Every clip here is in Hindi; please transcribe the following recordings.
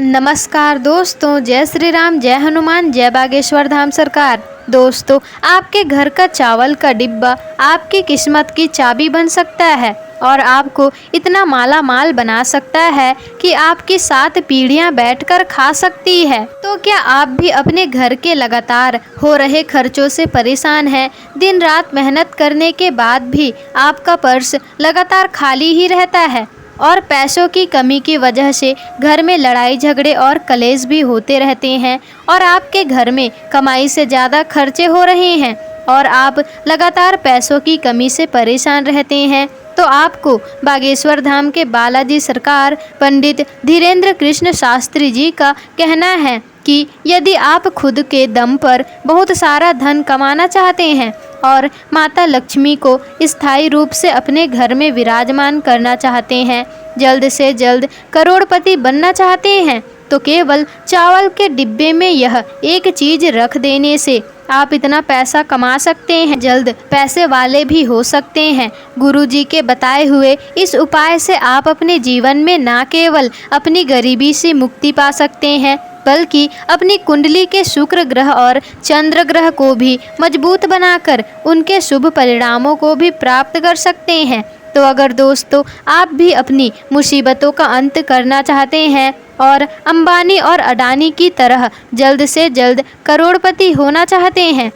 नमस्कार दोस्तों, जय श्री राम, जय हनुमान, जय बागेश्वर धाम सरकार। दोस्तों, आपके घर का चावल का डिब्बा आपकी किस्मत की चाबी बन सकता है और आपको इतना माला माल बना सकता है कि आपकी 7 पीढ़ियां बैठकर खा सकती है। तो क्या आप भी अपने घर के लगातार हो रहे खर्चों से परेशान हैं? दिन रात मेहनत करने के बाद भी आपका पर्स लगातार खाली ही रहता है और पैसों की कमी की वजह से घर में लड़ाई झगड़े और कलेश भी होते रहते हैं और आपके घर में कमाई से ज़्यादा खर्चे हो रहे हैं और आप लगातार पैसों की कमी से परेशान रहते हैं, तो आपको बागेश्वर धाम के बालाजी सरकार पंडित धीरेन्द्र कृष्ण शास्त्री जी का कहना है कि यदि आप खुद के दम पर बहुत सारा धन कमाना चाहते हैं और माता लक्ष्मी को स्थायी रूप से अपने घर में विराजमान करना चाहते हैं, जल्द से जल्द करोड़पति बनना चाहते हैं, तो केवल चावल के डिब्बे में यह एक चीज़ रख देने से आप इतना पैसा कमा सकते हैं, जल्द पैसे वाले भी हो सकते हैं। गुरुजी के बताए हुए इस उपाय से आप अपने जीवन में न केवल अपनी गरीबी से मुक्ति पा सकते हैं, बल्कि अपनी कुंडली के शुक्र ग्रह और चंद्र ग्रह को भी मजबूत बनाकर उनके शुभ परिणामों को भी प्राप्त कर सकते हैं। तो अगर दोस्तों आप भी अपनी मुसीबतों का अंत करना चाहते हैं और अंबानी और अडानी की तरह जल्द से जल्द करोड़पति होना चाहते हैं,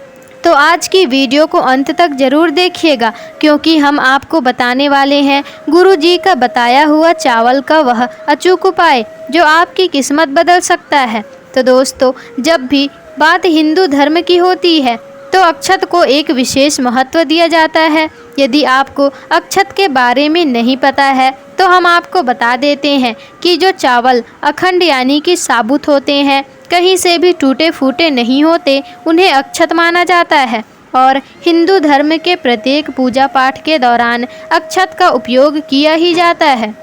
तो आज की वीडियो को अंत तक ज़रूर देखिएगा, क्योंकि हम आपको बताने वाले हैं गुरुजी का बताया हुआ चावल का वह अचूक उपाय जो आपकी किस्मत बदल सकता है। तो दोस्तों, जब भी बात हिंदू धर्म की होती है तो अक्षत को एक विशेष महत्व दिया जाता है। यदि आपको अक्षत के बारे में नहीं पता है तो हम आपको बता देते हैं कि जो चावल अखंड यानी कि साबुत होते हैं, कहीं से भी टूटे फूटे नहीं होते, उन्हें अक्षत माना जाता है और हिंदू धर्म के प्रत्येक पूजा पाठ के दौरान अक्षत का उपयोग किया ही जाता है।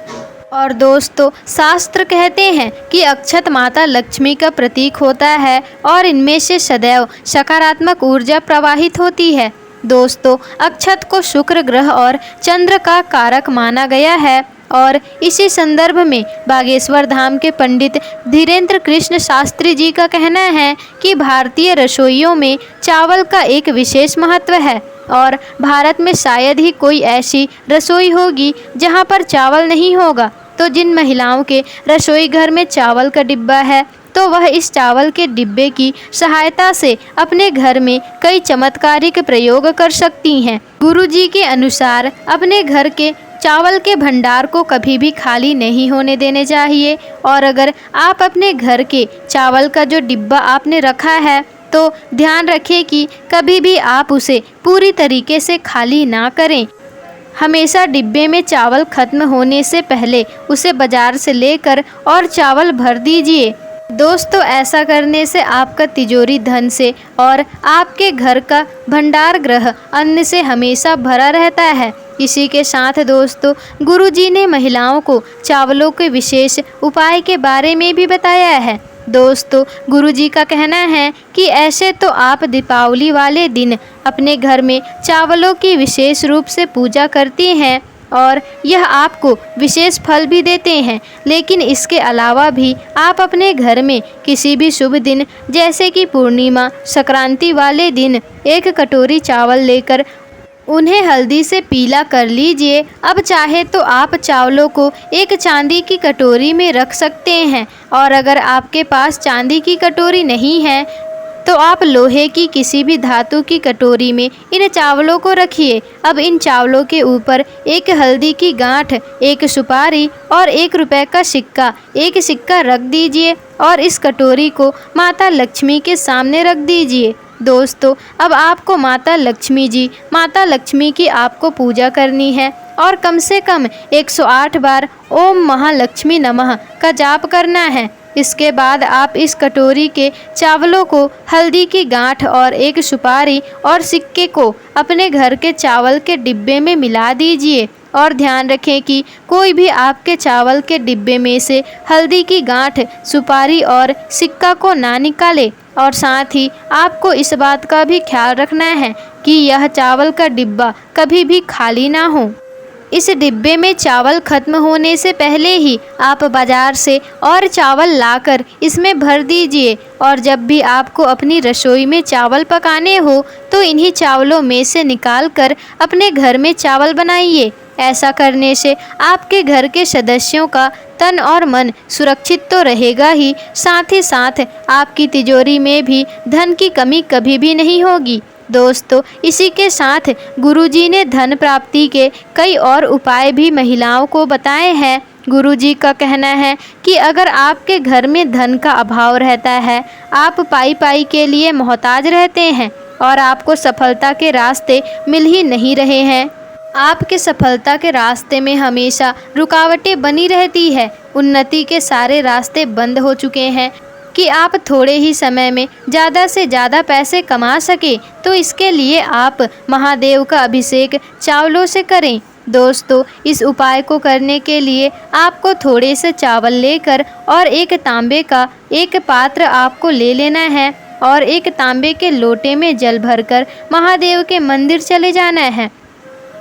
और दोस्तों, शास्त्र कहते हैं कि अक्षत माता लक्ष्मी का प्रतीक होता है और इनमें से सदैव सकारात्मक ऊर्जा प्रवाहित होती है। दोस्तों, अक्षत को शुक्र ग्रह और चंद्र का कारक माना गया है और इसी संदर्भ में बागेश्वर धाम के पंडित धीरेन्द्र कृष्ण शास्त्री जी का कहना है कि भारतीय रसोइयों में चावल का एक विशेष महत्व है और भारत में शायद ही कोई ऐसी रसोई होगी जहां पर चावल नहीं होगा। तो जिन महिलाओं के रसोई घर में चावल का डिब्बा है, तो वह इस चावल के डिब्बे की सहायता से अपने घर में कई चमत्कारिक प्रयोग कर सकती हैं। गुरुजी के अनुसार अपने घर के चावल के भंडार को कभी भी खाली नहीं होने देने चाहिए और अगर आप अपने घर के चावल का जो डिब्बा आपने रखा है, तो ध्यान रखें कि कभी भी आप उसे पूरी तरीके से खाली ना करें। हमेशा डिब्बे में चावल खत्म होने से पहले उसे बाजार से लेकर और चावल भर दीजिए। दोस्तों, ऐसा करने से आपका तिजोरी धन से और आपके घर का भंडार ग्रह अन्न से हमेशा भरा रहता है। इसी के साथ दोस्तों, गुरुजी ने महिलाओं को चावलों के विशेष उपाय के बारे में भी बताया है। दोस्तों, गुरुजी का कहना है कि ऐसे तो आप दीपावली वाले दिन अपने घर में चावलों की विशेष रूप से पूजा करती हैं और यह आपको विशेष फल भी देते हैं, लेकिन इसके अलावा भी आप अपने घर में किसी भी शुभ दिन जैसे कि पूर्णिमा, संक्रांति वाले दिन 1 कटोरी चावल लेकर उन्हें हल्दी से पीला कर लीजिए। अब चाहे तो आप चावलों को एक चांदी की कटोरी में रख सकते हैं और अगर आपके पास चांदी की कटोरी नहीं है तो आप लोहे की किसी भी धातु की कटोरी में इन चावलों को रखिए। अब इन चावलों के ऊपर एक हल्दी की गांठ, एक सुपारी और 1 रुपए का सिक्का, एक सिक्का रख दीजिए और इस कटोरी को माता लक्ष्मी के सामने रख दीजिए। दोस्तों, अब आपको माता लक्ष्मी की आपको पूजा करनी है और कम से कम 108 बार ओम महालक्ष्मी नमः का जाप करना है। इसके बाद आप इस कटोरी के चावलों को हल्दी की गांठ और एक सुपारी और सिक्के को अपने घर के चावल के डिब्बे में मिला दीजिए और ध्यान रखें कि कोई भी आपके चावल के डिब्बे में से हल्दी की गांठ, सुपारी और सिक्का को ना निकाले। और साथ ही आपको इस बात का भी ख्याल रखना है कि यह चावल का डिब्बा कभी भी खाली ना हो। इस डिब्बे में चावल खत्म होने से पहले ही आप बाज़ार से और चावल लाकर इसमें भर दीजिए। और जब भी आपको अपनी रसोई में चावल पकाने हो तो इन्हीं चावलों में से निकाल कर अपने घर में चावल बनाइए। ऐसा करने से आपके घर के सदस्यों का तन और मन सुरक्षित तो रहेगा ही साथ आपकी तिजोरी में भी धन की कमी कभी भी नहीं होगी। दोस्तों, इसी के साथ गुरुजी ने धन प्राप्ति के कई और उपाय भी महिलाओं को बताए हैं। गुरुजी का कहना है कि अगर आपके घर में धन का अभाव रहता है, आप पाई के लिए मोहताज रहते हैं और आपको सफलता के रास्ते मिल ही नहीं रहे हैं, आपके सफलता के रास्ते में हमेशा रुकावटें बनी रहती है, उन्नति के सारे रास्ते बंद हो चुके हैं कि आप थोड़े ही समय में ज़्यादा से ज़्यादा पैसे कमा सके, तो इसके लिए आप महादेव का अभिषेक चावलों से करें। दोस्तों, इस उपाय को करने के लिए आपको थोड़े से चावल लेकर और एक तांबे का एक पात्र आपको ले लेना है और एक तांबे के लोटे में जल भरकर महादेव के मंदिर चले जाना है।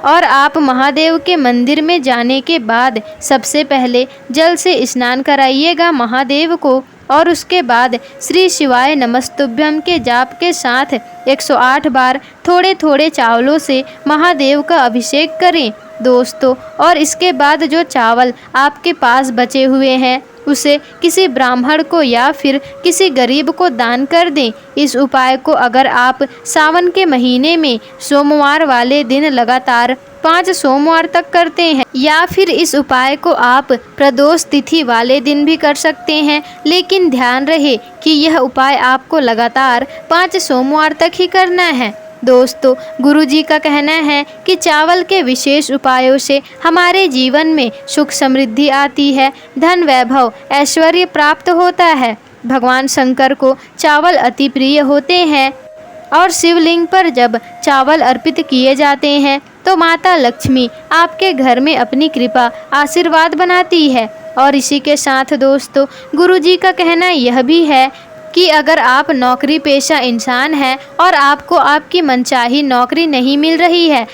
और आप महादेव के मंदिर में जाने के बाद सबसे पहले जल से स्नान कराइएगा महादेव को और उसके बाद श्री शिवाय नमस्तुभ्यम के जाप के साथ 108 बार थोड़े थोड़े चावलों से महादेव का अभिषेक करें। दोस्तों, और इसके बाद जो चावल आपके पास बचे हुए हैं उसे किसी ब्राह्मण को या फिर किसी गरीब को दान कर दें। इस उपाय को अगर आप सावन के महीने में सोमवार वाले दिन लगातार 5 सोमवार तक करते हैं या फिर इस उपाय को आप प्रदोष तिथि वाले दिन भी कर सकते हैं, लेकिन ध्यान रहे कि यह उपाय आपको लगातार 5 सोमवार तक ही करना है। दोस्तों, गुरुजी का कहना है कि चावल के विशेष उपायों से हमारे जीवन में सुख समृद्धि आती है, धन वैभव ऐश्वर्य प्राप्त होता है। भगवान शंकर को चावल अति प्रिय होते हैं और शिवलिंग पर जब चावल अर्पित किए जाते हैं तो माता लक्ष्मी आपके घर में अपनी कृपा आशीर्वाद बनाती है। और इसी के साथ दोस्तों, गुरुजी का कहना यह भी है कि अगर आप नौकरी पेशा इंसान हैं और आपको आपकी मनचाही नौकरी नहीं मिल रही है,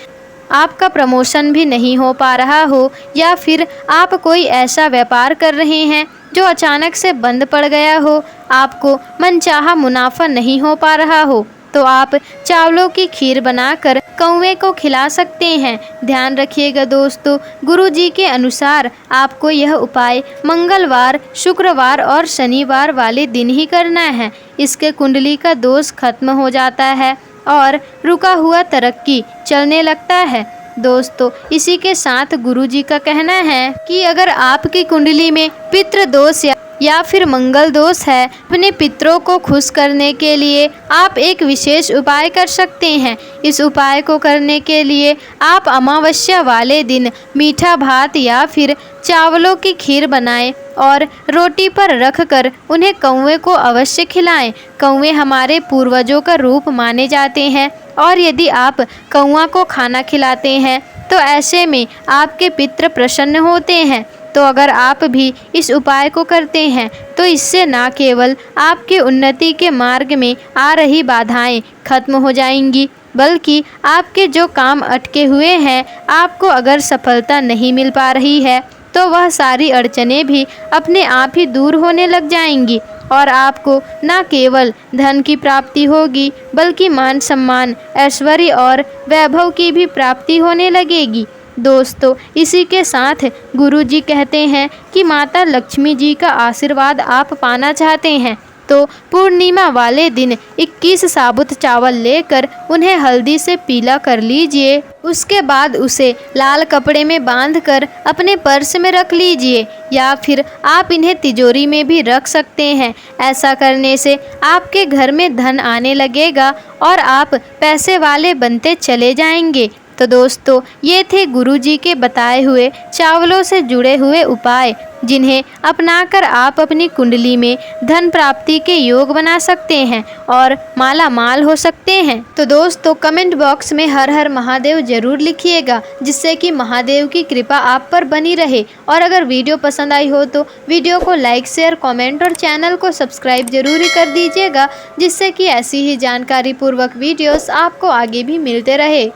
आपका प्रमोशन भी नहीं हो पा रहा हो या फिर आप कोई ऐसा व्यापार कर रहे हैं जो अचानक से बंद पड़ गया हो, आपको मनचाहा मुनाफा नहीं हो पा रहा हो, तो आप चावलों की खीर बनाकर कौवे को खिला सकते हैं। ध्यान रखिएगा दोस्तों, गुरुजी के अनुसार आपको यह उपाय मंगलवार, शुक्रवार और शनिवार वाले दिन ही करना है। इसके कुंडली का दोष खत्म हो जाता है और रुका हुआ तरक्की चलने लगता है। दोस्तों, इसी के साथ गुरुजी का कहना है कि अगर आपकी कुंडली में पितृ दोष या फिर मंगल दोष है, अपने पितरों को खुश करने के लिए आप एक विशेष उपाय कर सकते हैं। इस उपाय को करने के लिए आप अमावस्या वाले दिन मीठा भात या फिर चावलों की खीर बनाएं और रोटी पर रखकर उन्हें कौवे को अवश्य खिलाएं। कौवे हमारे पूर्वजों का रूप माने जाते हैं और यदि आप कौवा को खाना खिलाते हैं तो ऐसे में आपके पितृ प्रसन्न होते हैं। तो अगर आप भी इस उपाय को करते हैं तो इससे न केवल आपकी उन्नति के मार्ग में आ रही बाधाएं खत्म हो जाएंगी, बल्कि आपके जो काम अटके हुए हैं, आपको अगर सफलता नहीं मिल पा रही है तो वह सारी अड़चनें भी अपने आप ही दूर होने लग जाएंगी और आपको न केवल धन की प्राप्ति होगी बल्कि मान सम्मान, ऐश्वर्य और वैभव की भी प्राप्ति होने लगेगी। दोस्तों, इसी के साथ गुरुजी कहते हैं कि माता लक्ष्मी जी का आशीर्वाद आप पाना चाहते हैं तो पूर्णिमा वाले दिन 21 साबुत चावल लेकर उन्हें हल्दी से पीला कर लीजिए। उसके बाद उसे लाल कपड़े में बांधकर अपने पर्स में रख लीजिए या फिर आप इन्हें तिजोरी में भी रख सकते हैं। ऐसा करने से आपके घर में धन आने लगेगा और आप पैसे वाले बनते चले जाएंगे। तो दोस्तों, ये थे गुरुजी के बताए हुए चावलों से जुड़े हुए उपाय, जिन्हें अपनाकर आप अपनी कुंडली में धन प्राप्ति के योग बना सकते हैं और माला माल हो सकते हैं। तो दोस्तों, कमेंट बॉक्स में हर हर महादेव जरूर लिखिएगा, जिससे कि महादेव की कृपा आप पर बनी रहे। और अगर वीडियो पसंद आई हो तो वीडियो को लाइक, शेयर, कमेंट और चैनल को सब्सक्राइब जरूर ही कर दीजिएगा, जिससे कि ऐसी ही जानकारी पूर्वक वीडियोस आपको आगे भी मिलते रहे।